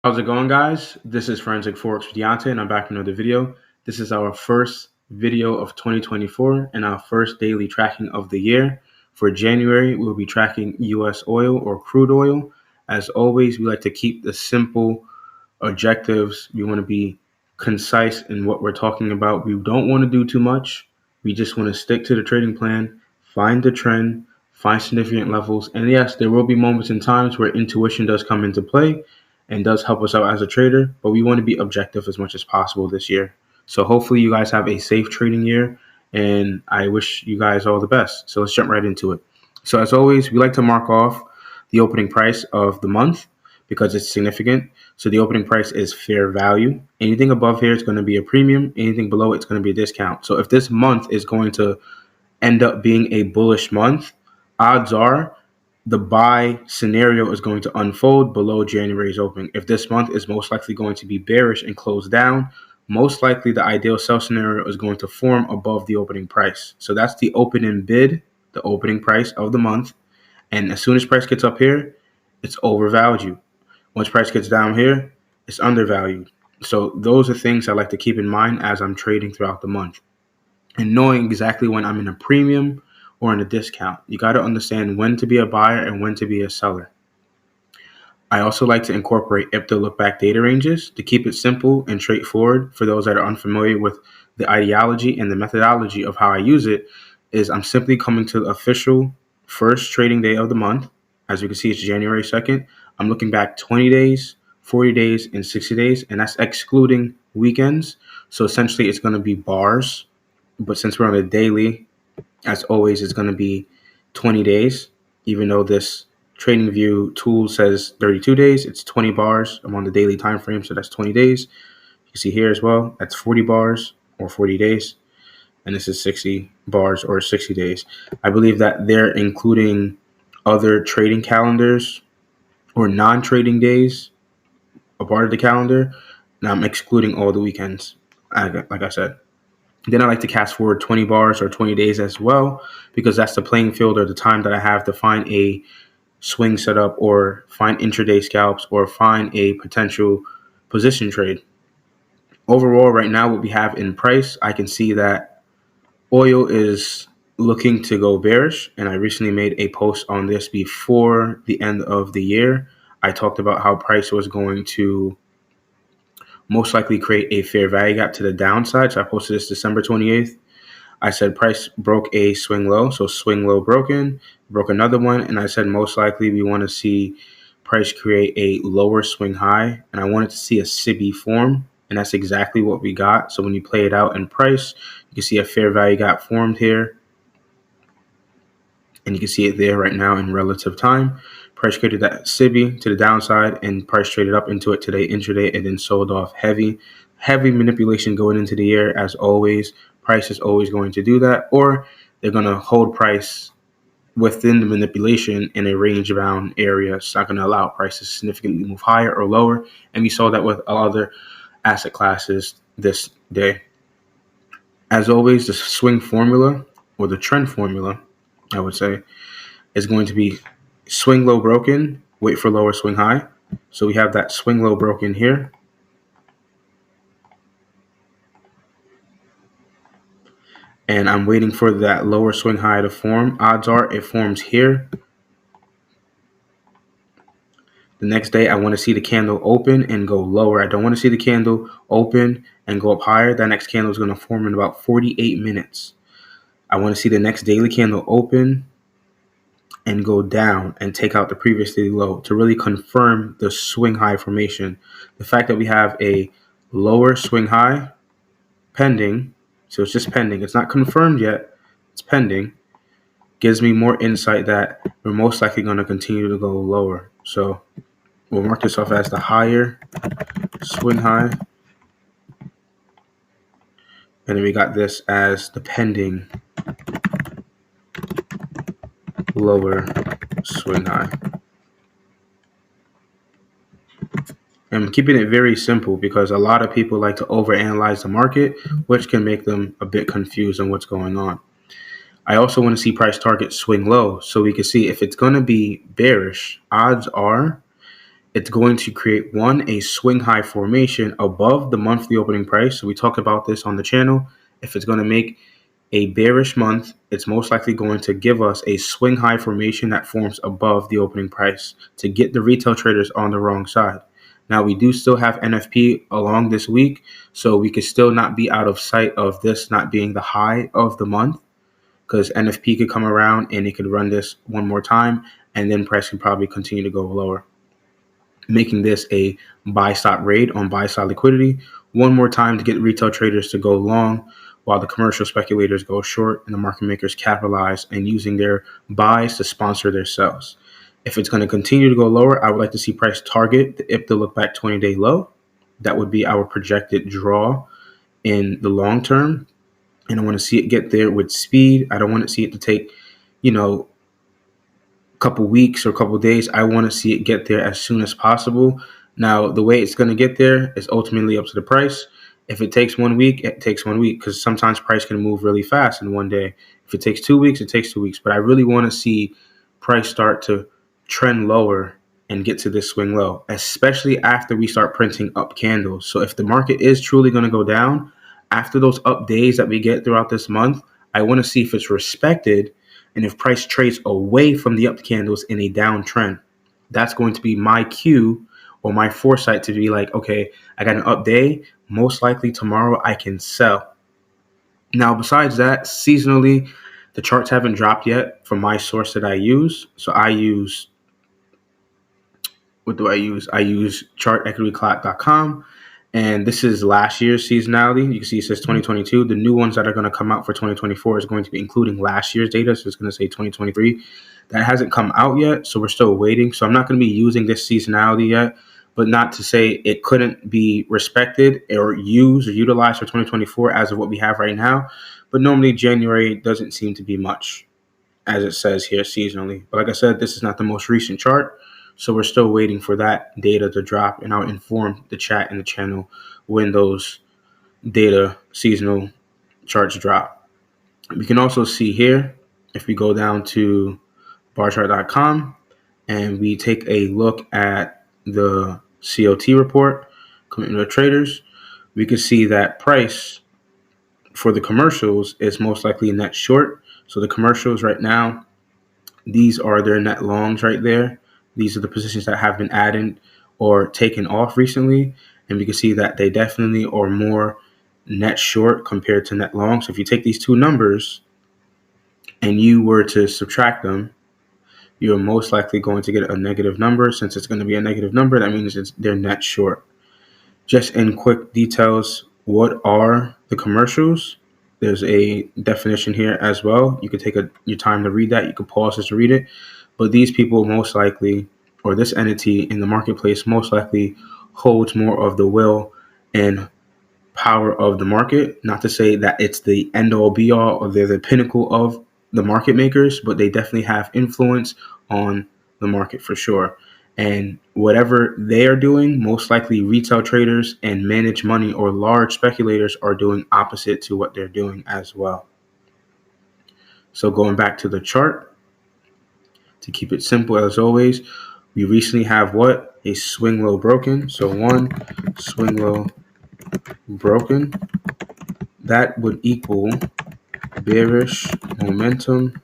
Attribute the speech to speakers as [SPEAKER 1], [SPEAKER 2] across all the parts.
[SPEAKER 1] How's it going, guys? This is Forensic Forex with Deontay, and I'm back with another video. This is our first video of 2024 and our first daily tracking of the year. For January, we'll be tracking US oil or crude oil. As always, we like to keep the simple objectives. We want to be concise in what we're talking about. We don't want to do too much. We just want to stick to the trading plan, find the trend, find significant levels. And yes, there will be moments and times where intuition does come into play and does help us out as a trader, but we want to be objective as much as possible this year. So hopefully you guys have a safe trading year, and I wish you guys all the best. So let's jump right into it. So as always, we like to mark off the opening price of the month because it's significant. So the opening price is fair value. Anything above here is going to be a premium. Anything below it's going to be a discount. So if this month is going to end up being a bullish month, odds are the buy scenario is going to unfold below January's opening. If this month is most likely going to be bearish and close down, most likely the ideal sell scenario is going to form above the opening price. So that's the open and bid, the opening price of the month. And as soon as price gets up here, it's overvalued. Once price gets down here, it's undervalued. So those are things I like to keep in mind as I'm trading throughout the month. And knowing exactly when I'm in a premium or in a discount. You got to understand when to be a buyer and when to be a seller. I also like to incorporate IPTA look-back data ranges to keep it simple and straightforward. For those that are unfamiliar with the ideology and the methodology of how I use it, is I'm simply coming to the official first trading day of the month. As you can see, it's January 2nd. I'm looking back 20 days, 40 days, and 60 days, and that's excluding weekends. So essentially, it's going to be bars. But since we're on a daily, as always, it's going to be 20 days. Even though this TradingView tool says 32 days, it's 20 bars. I'm on the daily time frame, so that's 20 days. You can see here as well, that's 40 bars or 40 days. And this is 60 bars or 60 days. I believe that they're including other trading calendars or non-trading days, a part of the calendar. Now I'm excluding all the weekends, like I said. Then I like to cast forward 20 bars or 20 days as well, because that's the playing field or the time that I have to find a swing setup or find intraday scalps or find a potential position trade. Overall, right now, what we have in price, I can see that oil is looking to go bearish. And I recently made a post on this before the end of the year. I talked about how price was going to most likely create a fair value gap to the downside. So I posted this December 28th. I said price broke a swing low. So swing low broken, broke another one. And I said most likely we want to see price create a lower swing high. And I wanted to see a SIBI form. And that's exactly what we got. So when you play it out in price, you can see a fair value gap formed here. And you can see it there right now in relative time. Price created that SIBI to the downside, and price traded up into it today intraday and then sold off heavy manipulation going into the year. As always, price is always going to do that, or they're going to hold price within the manipulation in a range bound area. It's not going to allow price to significantly move higher or lower. And we saw that with other asset classes this day. As always, the swing formula or the trend formula, I would say, is going to be swing low broken, wait for lower swing high. So we have that swing low broken here. And I'm waiting for that lower swing high to form. Odds are it forms here. The next day, I want to see the candle open and go lower. I don't want to see the candle open and go up higher. That next candle is going to form in about 48 minutes. I want to see the next daily candle open and go down and take out the previous daily low to really confirm the swing high formation. The fact that we have a lower swing high pending, so it's just pending, it's not confirmed yet, it's pending, gives me more insight that we're most likely going to continue to go lower. So we'll mark this off as the higher swing high. And then we got this as the pending lower swing high. I'm keeping it very simple because a lot of people like to overanalyze the market, which can make them a bit confused on what's going on. I also want to see price target swing low so we can see if it's going to be bearish. Odds are it's going to create a swing high formation above the monthly opening price. So we talked about this on the channel. If it's going to make a bearish month, it's most likely going to give us a swing high formation that forms above the opening price to get the retail traders on the wrong side. Now, we do still have NFP along this week, so we could still not be out of sight of this not being the high of the month, because NFP could come around and it could run this one more time, and then price can probably continue to go lower, making this a buy stop raid on buy side liquidity one more time to get retail traders to go long while the commercial speculators go short and the market makers capitalize and using their buys to sponsor their sells. If it's going to continue to go lower, I would like to see price target the IPTA look back 20-day low. That would be our projected draw in the long term. And I want to see it get there with speed. I don't want to see it to take, couple weeks or a couple days. I want to see it get there as soon as possible. Now, the way it's going to get there is ultimately up to the price. If it takes 1 week, it takes 1 week, because sometimes price can move really fast in one day. If it takes 2 weeks, it takes 2 weeks. But I really want to see price start to trend lower and get to this swing low, especially after we start printing up candles. So if the market is truly going to go down, after those up days that we get throughout this month, I want to see if it's respected and if price trades away from the up candles in a downtrend. That's going to be my cue or my foresight to be like, okay, I got an up day. Most likely tomorrow I can sell. Now, besides that, seasonally, the charts haven't dropped yet from my source that I use. So I use, what do I use? I use chartequityclock.com. And this is last year's seasonality. You can see it says 2022. The new ones that are going to come out for 2024 is going to be including last year's data. So it's going to say 2023. That hasn't come out yet, so we're still waiting. So I'm not going to be using this seasonality yet, but not to say it couldn't be respected or used or utilized for 2024 as of what we have right now. But normally January doesn't seem to be much, as it says here seasonally. But like I said, this is not the most recent chart. So we're still waiting for that data to drop, and I'll inform the chat and the channel when those data seasonal charts drop. We can also see here, if we go down to barchart.com and we take a look at the COT report, Commitment of Traders, we can see that price for the commercials is most likely net short. So the commercials right now, these are their net longs right there. These are the positions that have been added or taken off recently. And we can see that they definitely are more net short compared to net long. So if you take these two numbers and you were to subtract them, you're most likely going to get a negative number. Since it's going to be a negative number, that means they're net short. Just in quick details, what are the commercials? There's a definition here as well. You could take your time to read that. You could pause this to read it. But these people most likely, or this entity in the marketplace most likely holds more of the will and power of the market. Not to say that it's the end all be all or they're the pinnacle of the market makers, but they definitely have influence on the market for sure. And whatever they are doing, most likely retail traders and managed money or large speculators are doing opposite to what they're doing as well. So going back to the chart, to keep it simple as always, we recently have what? A swing low broken. So one swing low broken. That would equal bearish momentum,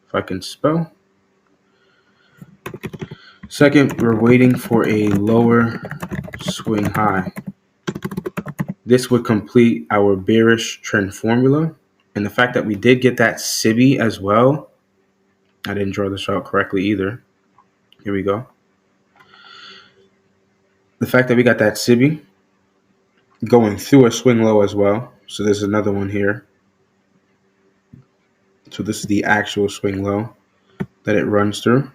[SPEAKER 1] if I can spell. Second, we're waiting for a lower swing high. This would complete our bearish trend formula. And the fact that we did get that SIBI as well, I didn't draw this out correctly either. Here we go. The fact that we got that SIBI going through a swing low as well. So there's another one here. So this is the actual swing low that it runs through.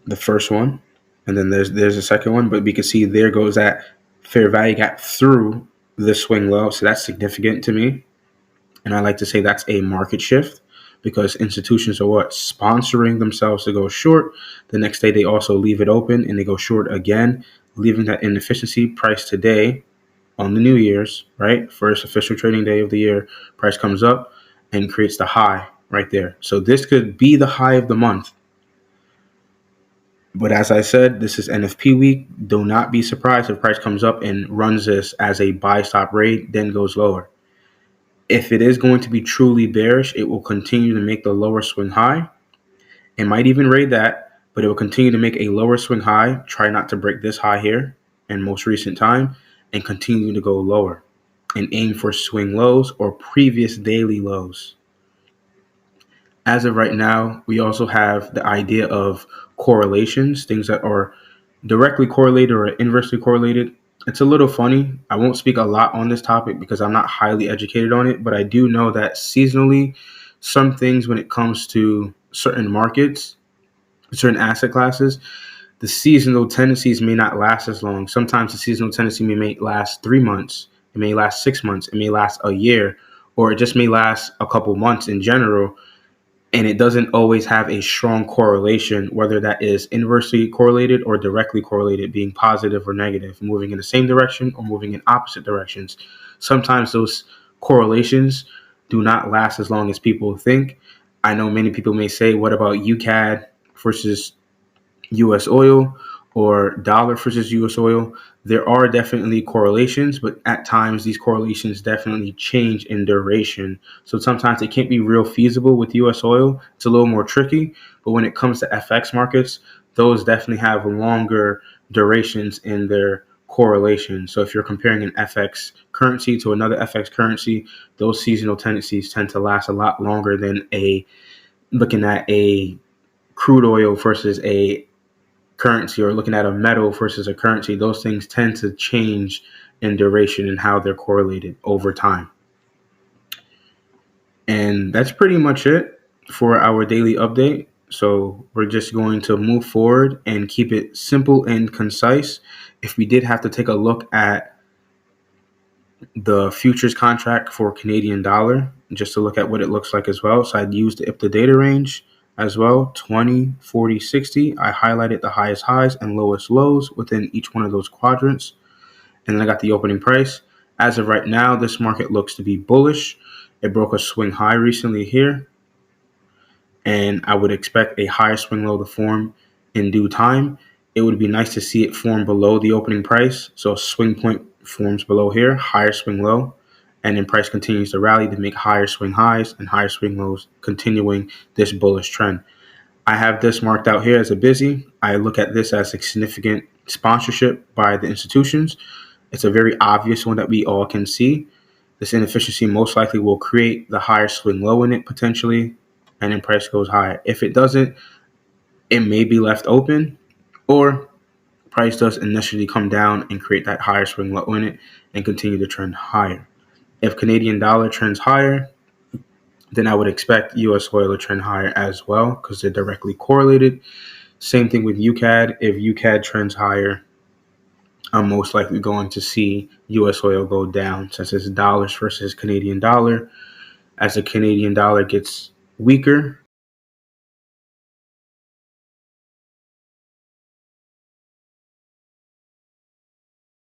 [SPEAKER 1] The first one. And then there's a second one. But we can see there goes that fair value gap through the swing low. So that's significant to me. And I like to say that's a market shift, because institutions are sponsoring themselves to go short. The next day they also leave it open and they go short again, leaving that inefficiency price today on the New Year's, right? First official trading day of the year, price comes up and creates the high right there. So this could be the high of the month. But as I said, this is NFP week. Do not be surprised if price comes up and runs this as a buy stop rate, then goes lower. If it is going to be truly bearish, it will continue to make the lower swing high. It might even raid that, but it will continue to make a lower swing high. Try not to break this high here in most recent time and continue to go lower and aim for swing lows or previous daily lows. As of right now, we also have the idea of correlations, things that are directly correlated or inversely correlated. It's a little funny. I won't speak a lot on this topic because I'm not highly educated on it, but I do know that seasonally, some things when it comes to certain markets, certain asset classes, the seasonal tendencies may not last as long. Sometimes the seasonal tendency may last 3 months, it may last 6 months, it may last a year, or it just may last a couple months in general. And it doesn't always have a strong correlation, whether that is inversely correlated or directly correlated, being positive or negative, moving in the same direction or moving in opposite directions. Sometimes those correlations do not last as long as people think. I know many people may say, what about UCAD versus US oil or dollar versus US oil? There are definitely correlations, but at times these correlations definitely change in duration. So sometimes it can't be real feasible with US oil. It's a little more tricky, but when it comes to FX markets, those definitely have longer durations in their correlation. So if you're comparing an FX currency to another FX currency, those seasonal tendencies tend to last a lot longer than looking at a crude oil versus a currency, or looking at a metal versus a currency. Those things tend to change in duration and how they're correlated over time. And that's pretty much it for our daily update. So we're just going to move forward and keep it simple and concise. If we did have to take a look at the futures contract for Canadian dollar, just to look at what it looks like as well. So I'd use the IPTA data range as well, 20, 40, 60. I highlighted the highest highs and lowest lows within each one of those quadrants. And then I got the opening price. As of right now, this market looks to be bullish. It broke a swing high recently here, and I would expect a higher swing low to form in due time. It would be nice to see it form below the opening price. So a swing point forms below here, higher swing low, and then price continues to rally to make higher swing highs and higher swing lows, continuing this bullish trend. I have this marked out here as a busy. I look at this as a significant sponsorship by the institutions. It's a very obvious one that we all can see. This inefficiency most likely will create the higher swing low in it potentially, and then price goes higher. If it doesn't, it may be left open, or price does initially come down and create that higher swing low in it and continue to trend higher. If Canadian dollar trends higher, then I would expect US oil to trend higher as well because they're directly correlated. Same thing with UCAD. If UCAD trends higher, I'm most likely going to see US oil go down, since it's dollars versus Canadian dollar. As the Canadian dollar gets weaker,